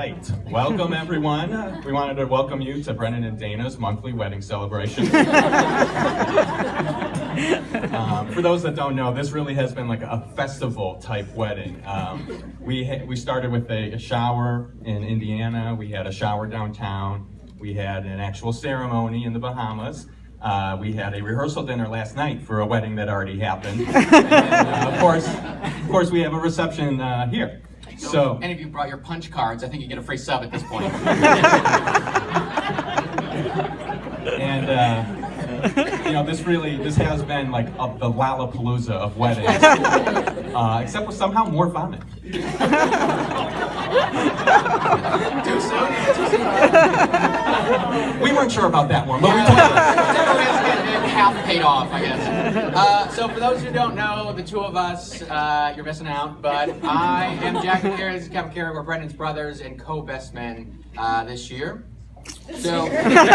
right, welcome everyone. We wanted to welcome you to Brendan and Dana's monthly wedding celebration. For those that don't know, this really has been like a festival type wedding. We started with a shower in Indiana, we had a shower downtown, we had an actual ceremony in the Bahamas. We had a rehearsal dinner last night for a wedding that already happened. And, of course, we have a reception here. So, if any of you brought your punch cards, I think you get a free sub at this point. And this has been like the Lollapalooza of weddings, except with somehow more vomit. Too soon? We weren't sure about that one, but we told them. Half paid off, I guess. So for those who don't know, the two of us, you're missing out, but I am Jack and Carey, this is Kevin Carey, we're Brendan's brothers and co-best men this year. So Kevin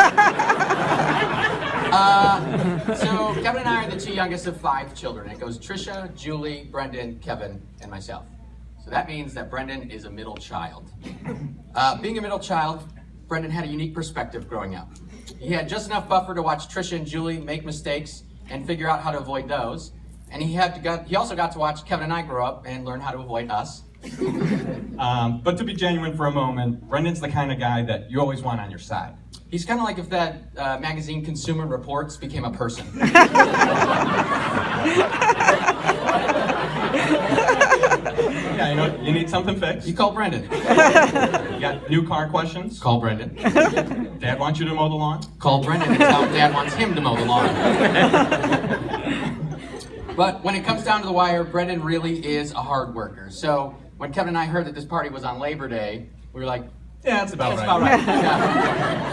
and I are the two youngest of 5 children. It goes Trisha, Julie, Brendan, Kevin, and myself. So that means that Brendan is a middle child. Being a middle child, Brendan had a unique perspective growing up. He had just enough buffer to watch Trisha and Julie make mistakes and figure out how to avoid those. And he also got to watch Kevin and I grow up and learn how to avoid us. But to be genuine for a moment, Brendan's the kind of guy that you always want on your side. He's kind of like if that magazine Consumer Reports became a person. Yeah, you need something fixed. You call Brendan. You got new car questions? Call Brendan. Dad wants you to mow the lawn? Call Brendan and tell Dad wants him to mow the lawn. But when it comes down to the wire, Brendan really is a hard worker. So when Kevin and I heard that this party was on Labor Day, we were like, yeah, that's about right.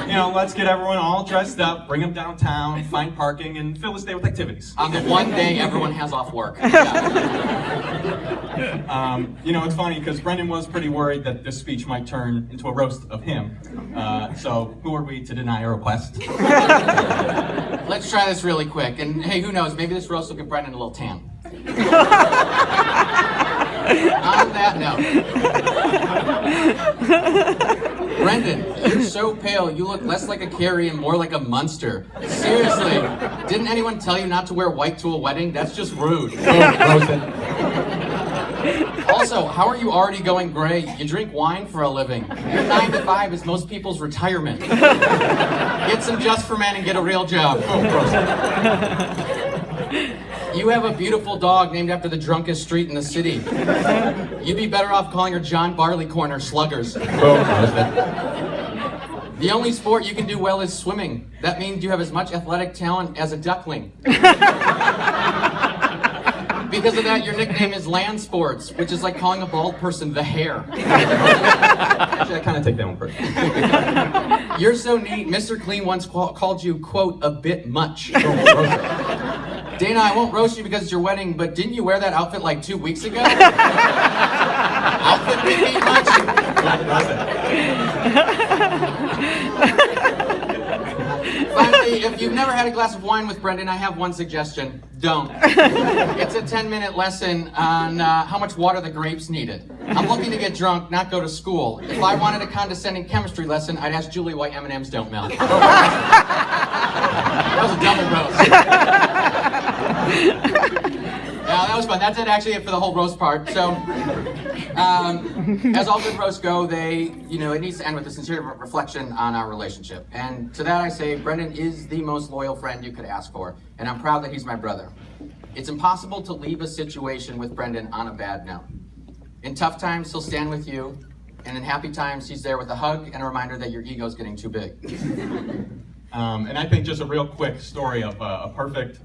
Yeah. Let's get everyone all dressed up, bring them downtown, find parking, and fill the day with activities. On the one day everyone has off work. Yeah. It's funny because Brendan was pretty worried that this speech might turn into a roast of him. So who are we to deny a request? Let's try this really quick. And hey, who knows, maybe this roast will give Brendan a little tan. On that note, Brendan, you're so pale, you look less like a Carey and more like a Munster. Seriously, didn't anyone tell you not to wear white to a wedding? That's just rude. Also, how are you already going gray? You drink wine for a living. Your 9 to 5 is most people's retirement. Get some Just for Men and get a real job. You have a beautiful dog named after the drunkest street in the city. You'd be better off calling her John Barleycorn or Sluggers. The only sport you can do well is swimming. That means you have as much athletic talent as a duckling. Because of that, your nickname is Land Sports, which is like calling a bald person the Hare. Actually, I kind of take that one personally. You're so neat, Mr. Clean once called you, quote, a bit much. Dana, I won't roast you because it's your wedding, but didn't you wear that outfit like 2 weeks ago? Outfit bit much? Finally, if you've never had a glass of wine with Brendan, I have one suggestion. Don't. It's a 10-minute lesson on how much water the grapes needed. I'm looking to get drunk, not go to school. If I wanted a condescending chemistry lesson, I'd ask Julie why M&Ms don't melt. That was a double roast. Yeah, that was fun. That's actually for the whole roast part. So, as all good roasts go, it needs to end with a sincere reflection on our relationship. And to that I say, Brendan is the most loyal friend you could ask for, and I'm proud that he's my brother. It's impossible to leave a situation with Brendan on a bad note. In tough times, he'll stand with you, and in happy times, he's there with a hug and a reminder that your ego's getting too big. And I think just a real quick story of a perfect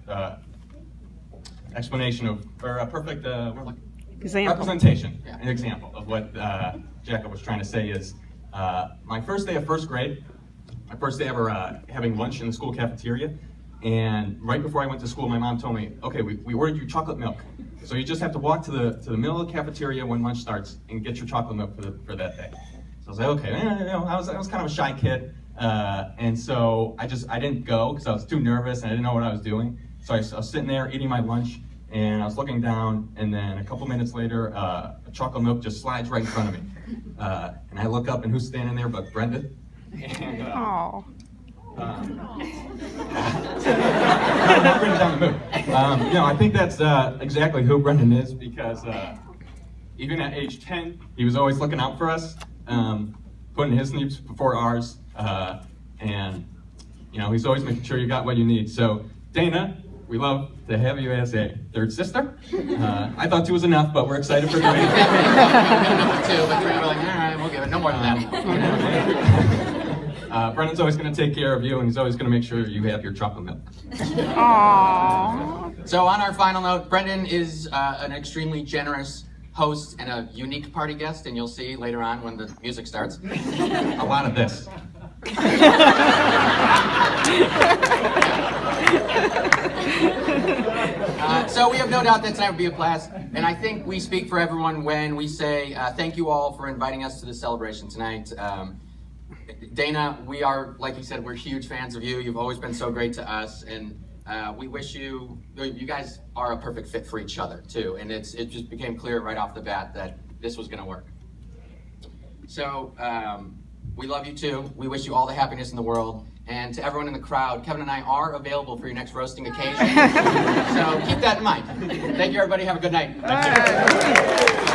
explanation of, or a perfect representation, an example of what Jacob was trying to say is, my first day of first grade, my first day ever having lunch in the school cafeteria, and right before I went to school, my mom told me, okay, we ordered you chocolate milk, so you just have to walk to the middle of the cafeteria when lunch starts and get your chocolate milk for that day. So I was like, okay, I was kind of a shy kid, and so I didn't go because I was too nervous and I didn't know what I was doing. So I was sitting there eating my lunch, and I was looking down, and then a couple minutes later, a chocolate milk just slides right in front of me. And I look up, and who's standing there but Brendan? And, Oh. Brendan down the mood. I think that's exactly who Brendan is, because even at age 10, he was always looking out for us, putting his needs before ours, and he's always making sure you got what you need. So, Dana, we love to have you as a third sister. I thought 2 was enough, but we're excited for 3. Number 2, but 3 were like, all right, we'll give it no more than that. Brendan's always going to take care of you, and he's always going to make sure you have your chocolate milk. Aww. So on our final note, Brendan is an extremely generous host and a unique party guest, and you'll see later on when the music starts. A lot of this. So we have no doubt that tonight will be a blast, and I think we speak for everyone when we say thank you all for inviting us to this celebration tonight. Dana, we are, like you said, we're huge fans of you. You've always been so great to us, and we wish you guys are a perfect fit for each other too, and it just became clear right off the bat that this was going to work. So we love you too. We wish you all the happiness in the world. And to everyone in the crowd, Kevin and I are available for your next roasting occasion. So keep that in mind. Thank you, everybody. Have a good night. Thank you.